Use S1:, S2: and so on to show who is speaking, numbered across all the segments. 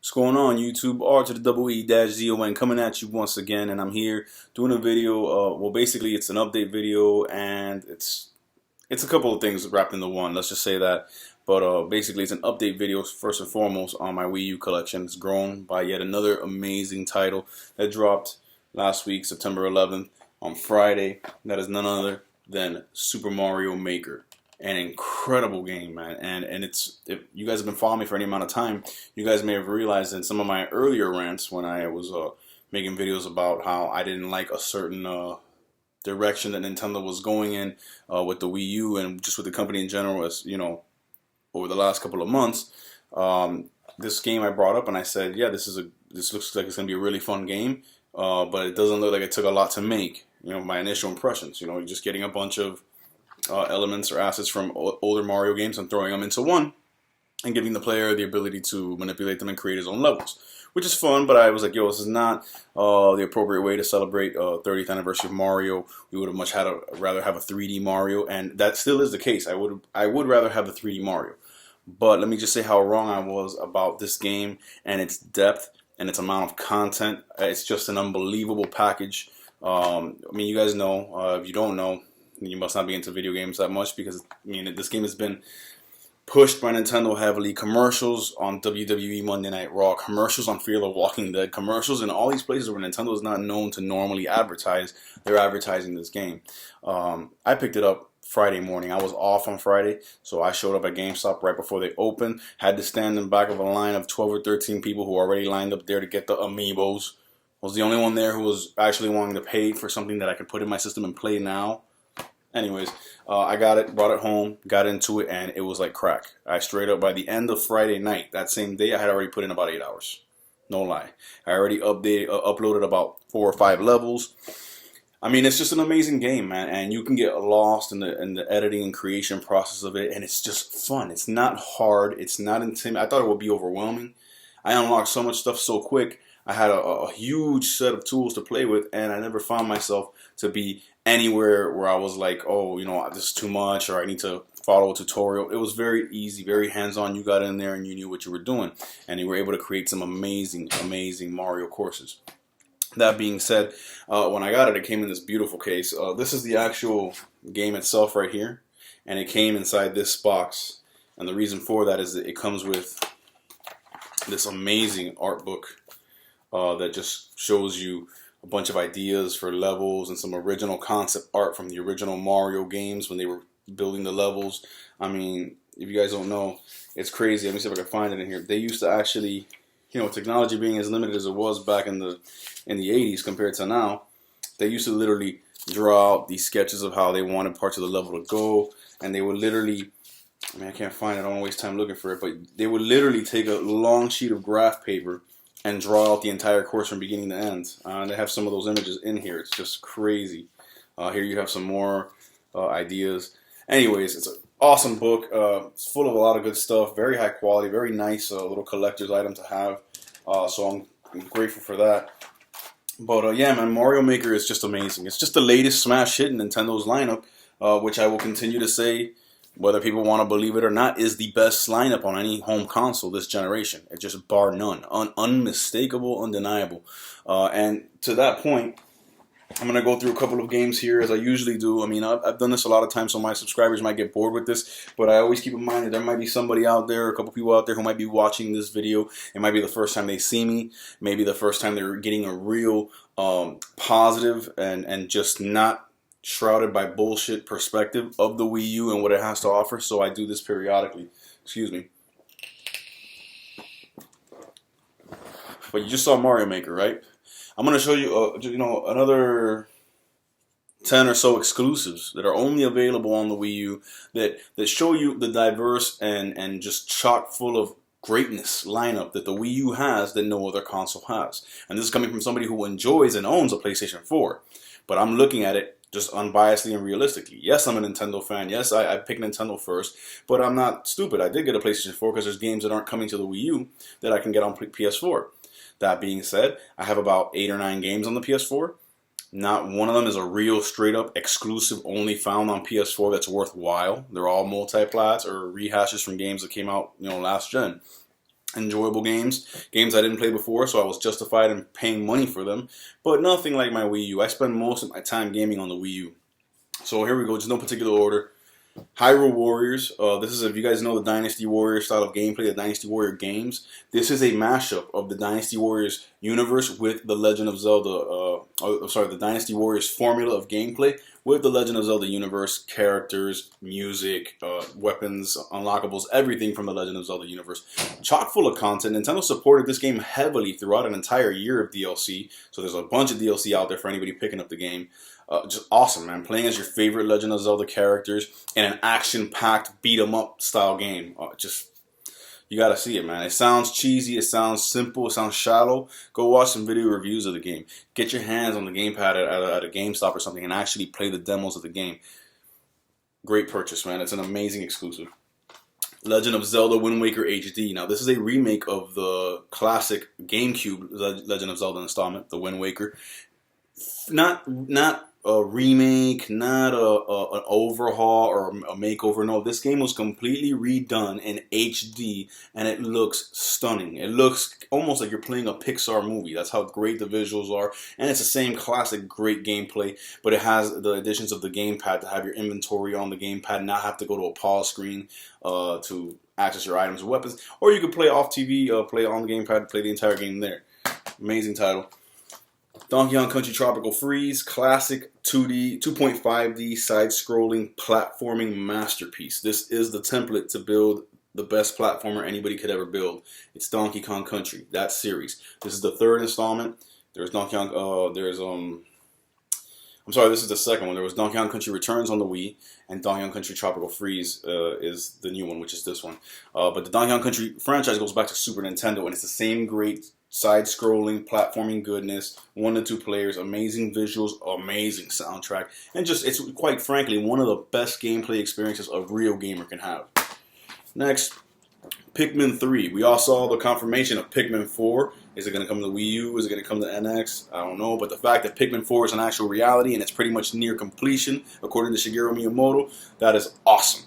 S1: What's going on, YouTube? R to the double E dash ZON coming at you once again, and I'm here doing a video. Well, basically, it's an update video, and it's a couple of things wrapped into one. Let's just say that. But basically, it's an update video first and foremost on my WiiU collection. It's grown by yet another amazing title that dropped last week, September 11th, on Friday. That is none other than Super Mario Maker. An incredible game, man, and if you guys have been following me for any amount of time, you guys may have realized in some of my earlier rants when I was making videos about how I didn't like a certain direction that Nintendo was going in with the Wii U and just with the company in general, as you know, over the last couple of months. This game I brought up and I said, yeah, this looks like it's gonna be a really fun game, but it doesn't look like it took a lot to make. You know, my initial impressions. You know, just getting a bunch of elements or assets from older Mario games and throwing them into one and giving the player the ability to manipulate them and create his own levels, which is fun. But I was like, yo, this is not the appropriate way to celebrate 30th anniversary of Mario. We would have much rather have a 3D Mario, and that still is the case. I would rather have a 3D Mario, but let me just say how wrong I was about this game and its depth and its amount of content. It's just an unbelievable package. I mean, you guys know. If you don't know, you must not be into video games that much, because I mean, this game has been pushed by Nintendo heavily. Commercials on WWE Monday Night Raw, commercials on Fear the Walking Dead, commercials in all these places where Nintendo is not known to normally advertise. They're advertising this game. I picked it up Friday morning. I was off on Friday, so I showed up at GameStop right before they opened. Had to stand in the back of a line of 12 or 13 people who already lined up there to get the amiibos. I was the only one there who was actually wanting to pay for something that I could put in my system and play now. Anyways, I got it, brought it home, got into it, and it was like crack. I straight up, by the end of Friday night, that same day, I had already put in about 8 hours. No lie. I already uploaded about 4 or 5 levels. I mean, it's just an amazing game, man, and you can get lost in the editing and creation process of it, and it's just fun. It's not hard. It's not intimidating. I thought it would be overwhelming. I unlocked so much stuff so quick. I had a huge set of tools to play with, and I never found myself to be anywhere where I was like, oh, you know, this is too much, or I need to follow a tutorial. It was very easy, very hands-on. You got in there and you knew what you were doing, and you were able to create some amazing, amazing Mario courses. That being said, when I got it, it came in this beautiful case. This is the actual game itself right here, and it came inside this box. And the reason for that is that it comes with this amazing art book that just shows you a bunch of ideas for levels and some original concept art from the original Mario games when they were building the levels. I mean, if you guys don't know, it's crazy. Let me see if I can find it in here. They used to actually, you know, technology being as limited as it was back in the 80s compared to now, they used to literally draw out these sketches of how they wanted parts of the level to go, and they would literally, I mean, I can't find it, I don't want to waste time looking for it, but they would literally take a long sheet of graph paper and draw out the entire course from beginning to end. And they have some of those images in here. It's just crazy. Here you have some more ideas. Anyways, it's an awesome book. It's full of a lot of good stuff. Very high quality. Very nice little collector's item to have. So I'm grateful for that. But yeah, man, Mario Maker is just amazing. It's just the latest smash hit in Nintendo's lineup, which I will continue to say, whether people want to believe it or not, is the best lineup on any home console this generation. It's just bar none. Unmistakable, undeniable. And to that point, I'm going to go through a couple of games here as I usually do. I mean, I've done this a lot of times, so my subscribers might get bored with this, but I always keep in mind that there might be somebody out there, a couple people out there who might be watching this video. It might be the first time they see me, maybe the first time they're getting a real positive and just not shrouded by bullshit perspective of the Wii U and what it has to offer. So I do this periodically. Excuse me. But you just saw Mario Maker, right? I'm going to show you, you know, another 10 or so exclusives that are only available on the Wii U that show you the diverse and just chock full of greatness lineup that the Wii U has that no other console has. And this is coming from somebody who enjoys and owns a PlayStation 4. But I'm looking at it just unbiasedly and realistically. Yes, I'm a Nintendo fan. Yes, I picked Nintendo first, but I'm not stupid. I did get a PlayStation 4 because there's games that aren't coming to the Wii U that I can get on PS4. That being said, I have about 8 or 9 games on the PS4. Not one of them is a real straight up exclusive only found on PS4 that's worthwhile. They're all multi-plats or rehashes from games that came out, you know, last gen. enjoyable games. Games I didn't play before, so I was justified in paying money for them. But nothing like my Wii U. I spend most of my time gaming on the Wii U. So here we go, just no particular order. Hyrule Warriors. This is, if you guys know the Dynasty Warrior style of gameplay, the Dynasty Warrior games. This is a mashup of the Dynasty Warriors universe with the Legend of Zelda. The Dynasty Warriors formula of gameplay with the Legend of Zelda universe, characters, music, weapons, unlockables, everything from the Legend of Zelda universe. Chock full of content. Nintendo supported this game heavily throughout an entire year of DLC. So there's a bunch of DLC out there for anybody picking up the game. Just awesome, man. Playing as your favorite Legend of Zelda characters in an action-packed, beat-em-up style game. You gotta see it, man. It sounds cheesy, it sounds simple, it sounds shallow. Go watch some video reviews of the game. Get your hands on the gamepad at a GameStop or something and actually play the demos of the game. Great purchase, man. It's an amazing exclusive. Legend of Zelda Wind Waker HD. Now, this is a remake of the classic GameCube Legend of Zelda installment, the Wind Waker. Not a remake, not an overhaul or a makeover. No, this game was completely redone in HD, and it looks stunning. It looks almost like you're playing a Pixar movie. That's how great the visuals are, and it's the same classic great gameplay, but it has the additions of the gamepad to have your inventory on the gamepad, not have to go to a pause screen to access your items or weapons, or you could play off TV, play on the gamepad, play the entire game there. Amazing title. Donkey Kong Country Tropical Freeze, classic 2D, 2.5D side-scrolling platforming masterpiece. This is the template to build the best platformer anybody could ever build. It's Donkey Kong Country, that series. This is the third installment. There's Donkey Kong, I'm sorry, this is the second one. There was Donkey Kong Country Returns on the Wii, and Donkey Kong Country Tropical Freeze is the new one, which is this one. But the Donkey Kong Country franchise goes back to Super Nintendo, and it's the same great side-scrolling, platforming goodness, 1 to 2 players, amazing visuals, amazing soundtrack, and just, it's quite frankly one of the best gameplay experiences a real gamer can have. Next, Pikmin 3. We all saw the confirmation of Pikmin 4. Is it going to come to Wii U? Is it going to come to NX? I don't know, but the fact that Pikmin 4 is an actual reality and it's pretty much near completion, according to Shigeru Miyamoto, that is awesome.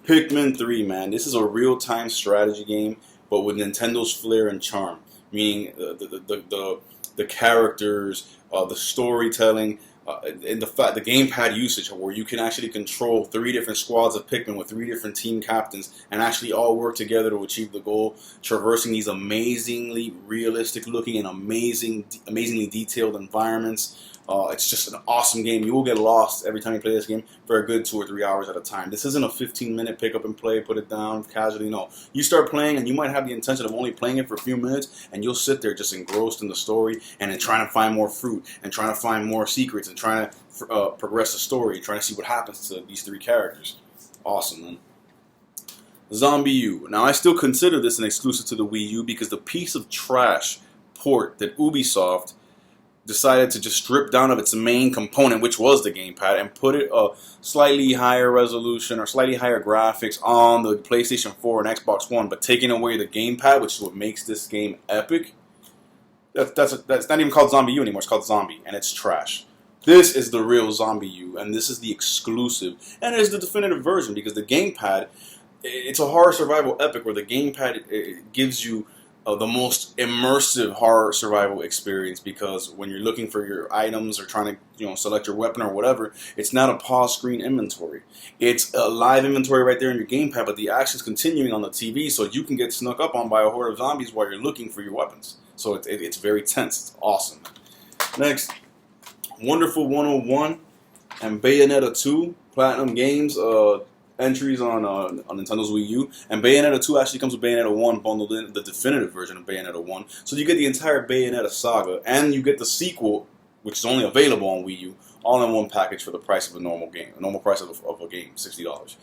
S1: Pikmin 3, man, this is a real-time strategy game, but with Nintendo's flair and charm. Meaning the characters, the storytelling, and the gamepad usage, where you can actually control 3 different squads of Pikmin with 3 different team captains and actually all work together to achieve the goal, traversing these amazingly realistic looking and amazingly detailed environments. It's just an awesome game. You will get lost every time you play this game for a good 2 or 3 hours at a time. This isn't a 15-minute pick up and play, put it down casually. No, you start playing and you might have the intention of only playing it for a few minutes, and you'll sit there just engrossed in the story and then trying to find more fruit and trying to find more secrets and trying to progress the story, trying to see what happens to these 3 characters. Awesome, man. ZombiU. Now, I still consider this an exclusive to the Wii U because the piece of trash port that Ubisoft decided to just strip down of its main component, which was the gamepad, and put it a slightly higher resolution or slightly higher graphics on the PlayStation 4 and Xbox One, but taking away the gamepad, which is what makes this game epic. That's not even called ZombiU anymore. It's called Zombie, and it's trash. This is the real ZombiU, and this is the exclusive, and it is the definitive version because the gamepad, it's a horror survival epic where the gamepad gives you the most immersive horror survival experience, because when you're looking for your items or trying to select your weapon or whatever, it's not a pause screen inventory. It's a live inventory right there in your gamepad, but the action's continuing on the TV, so you can get snuck up on by a horde of zombies while you're looking for your weapons. So it's very tense. It's awesome. Next, Wonderful 101 and Bayonetta 2 Platinum Games entries on Nintendo's Wii U, and Bayonetta 2 actually comes with Bayonetta 1 bundled in, the definitive version of Bayonetta 1. So you get the entire Bayonetta saga, and you get the sequel, which is only available on Wii U, all in one package for the price of a normal game, a normal price of a game, $60.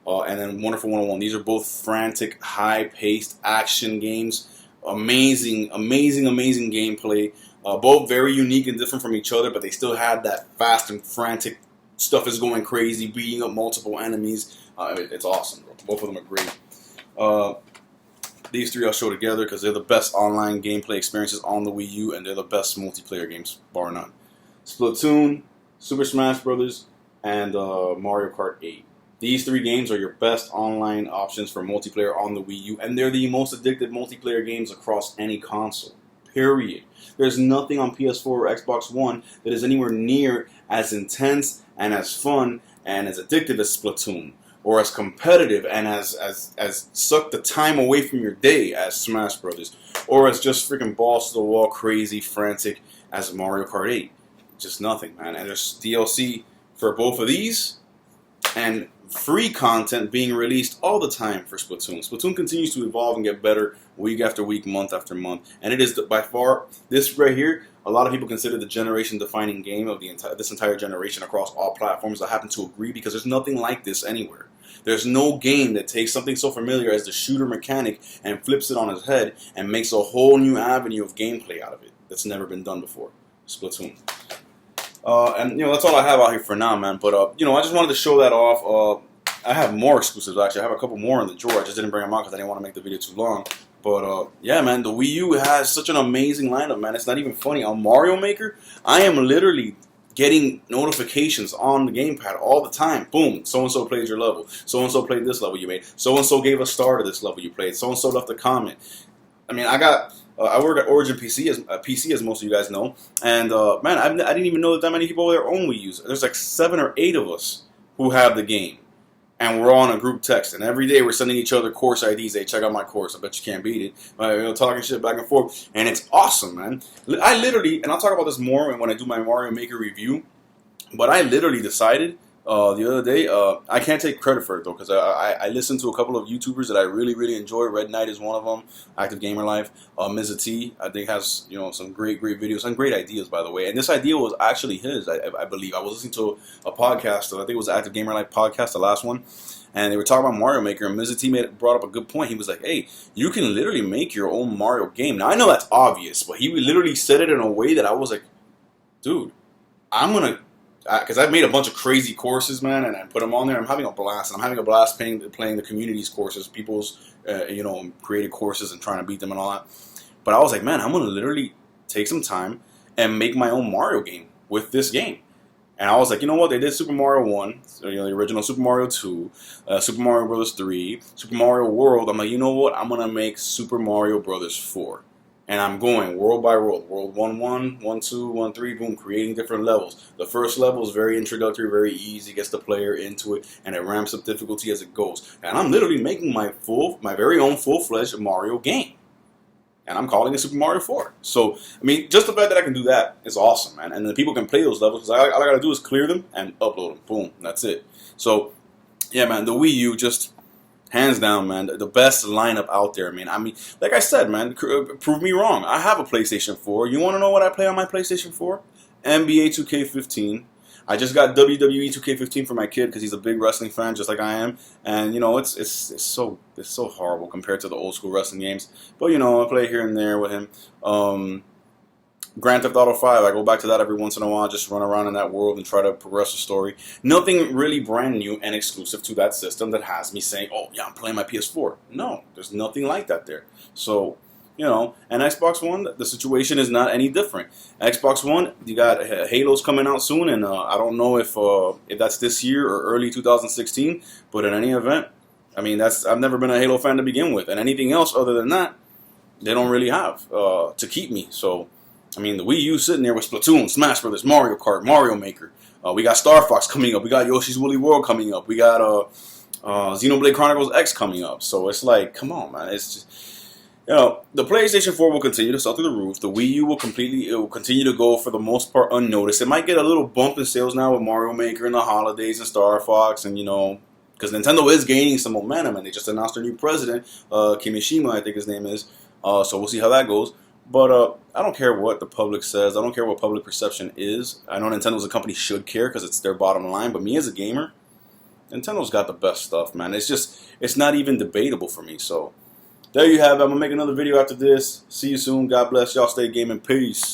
S1: And then Wonderful 101. These are both frantic, high-paced action games. Amazing gameplay. Both very unique and different from each other, but they still have that fast and frantic stuff is going crazy, beating up multiple enemies. It's awesome, bro. Both of them are great. These 3 I'll show together because they're the best online gameplay experiences on the Wii U, and they're the best multiplayer games, bar none. Splatoon, Super Smash Bros., and Mario Kart 8. These three games are your best online options for multiplayer on the Wii U, and they're the most addictive multiplayer games across any console. Period. There's nothing on PS4 or Xbox One that is anywhere near as intense and as fun and as addictive as Splatoon, or as competitive and as suck the time away from your day as Smash Brothers, or as just freaking balls to the wall, crazy, frantic as Mario Kart 8. Just nothing, man. And there's DLC for both of these, and free content being released all the time for Splatoon. Splatoon continues to evolve and get better week after week, month after month, and it is by far, this right here, a lot of people consider the generation-defining game of this entire generation across all platforms. I happen to agree, because there's nothing like this anywhere. There's no game that takes something so familiar as the shooter mechanic and flips it on its head and makes a whole new avenue of gameplay out of it that's never been done before. Splatoon. And that's all I have out here for now, man. But I just wanted to show that off. I have more exclusives, actually. I have a couple more in the drawer. I just didn't bring them out because I didn't want to make the video too long. But yeah, man, the Wii U has such an amazing lineup, man. It's not even funny. On Mario Maker, I am literally getting notifications on the gamepad all the time. Boom, so-and-so played your level. So-and-so played this level you made. So-and-so gave a star to this level you played. So-and-so left a comment. I mean, I work at Origin PC, as most of you guys know. And, man, I didn't even know that many people with their own Wii U's. There's like 7 or 8 of us who have the game. And we're all in a group text. And every day we're sending each other course IDs. Hey, check out my course. I bet you can't beat it. Talking shit back and forth. And it's awesome, man. I literally, and I'll talk about this more when I do my Mario Maker review, but I literally decided the other day, I can't take credit for it though, because I listened to a couple of YouTubers that I really, really enjoy. Red Knight is one of them. Active Gamer Life. Mizza T, I think, has some great videos, some great ideas, by the way. And this idea was actually his, I believe. I was listening to a podcast. I think it was the Active Gamer Life podcast, the last one. And they were talking about Mario Maker, and Mizza T brought up a good point. He was like, hey, you can literally make your own Mario game. Now, I know that's obvious, but he literally said it in a way that I was like, dude, I'm going to, because I've made a bunch of crazy courses, man, and I put them on there. I'm having a blast. And I'm having a blast playing the community's courses, people's, created courses and trying to beat them and all that. But I was like, man, I'm going to literally take some time and make my own Mario game with this game. And I was like, you know what? They did Super Mario 1, so, the original Super Mario 2, Super Mario Bros. 3, Super Mario World. I'm like, you know what? I'm going to make Super Mario Bros. 4. And I'm going world by world. World 1-1, 1-2, 1-3, boom, creating different levels. The first level is very introductory, very easy, gets the player into it, and it ramps up difficulty as it goes. And I'm literally making my very own full-fledged Mario game. And I'm calling it Super Mario 4. So, I mean, just the fact that I can do that is awesome, man. And then people can play those levels, because all I got to do is clear them and upload them. Boom, that's it. So, yeah, man, the Wii U just, hands down, man, the best lineup out there, man. I mean, like I said, man, prove me wrong. I have a PlayStation 4. You want to know what I play on my PlayStation 4? NBA 2K15. I just got WWE 2K15 for my kid because he's a big wrestling fan, just like I am. And it's so horrible compared to the old school wrestling games. But I play here and there with him. Grand Theft Auto 5, I go back to that every once in a while, just run around in that world and try to progress the story. Nothing really brand new and exclusive to that system that has me saying, oh yeah, I'm playing my PS4. No, there's nothing like that there. So, and Xbox One, the situation is not any different. Xbox One, you got Halo's coming out soon, and I don't know if that's this year or early 2016, but in any event, I mean, I've never been a Halo fan to begin with, and anything else other than that, they don't really have to keep me. So, I mean, the Wii U sitting there with Splatoon, Smash Brothers, Mario Kart, Mario Maker. We got Star Fox coming up. We got Yoshi's Woolly World coming up. We got Xenoblade Chronicles X coming up. So it's like, come on, man. It's just, the PlayStation 4 will continue to sell through the roof. The Wii U will continue to go for the most part unnoticed. It might get a little bump in sales now with Mario Maker and the holidays and Star Fox, and because Nintendo is gaining some momentum, and they just announced their new president, Kimishima, I think his name is. So we'll see how that goes. But I don't care what the public says. I don't care what public perception is. I know Nintendo as a company should care because it's their bottom line. But me as a gamer, Nintendo's got the best stuff, man. It's not even debatable for me. So there you have it. I'm going to make another video after this. See you soon. God bless y'all. Stay gaming. Peace.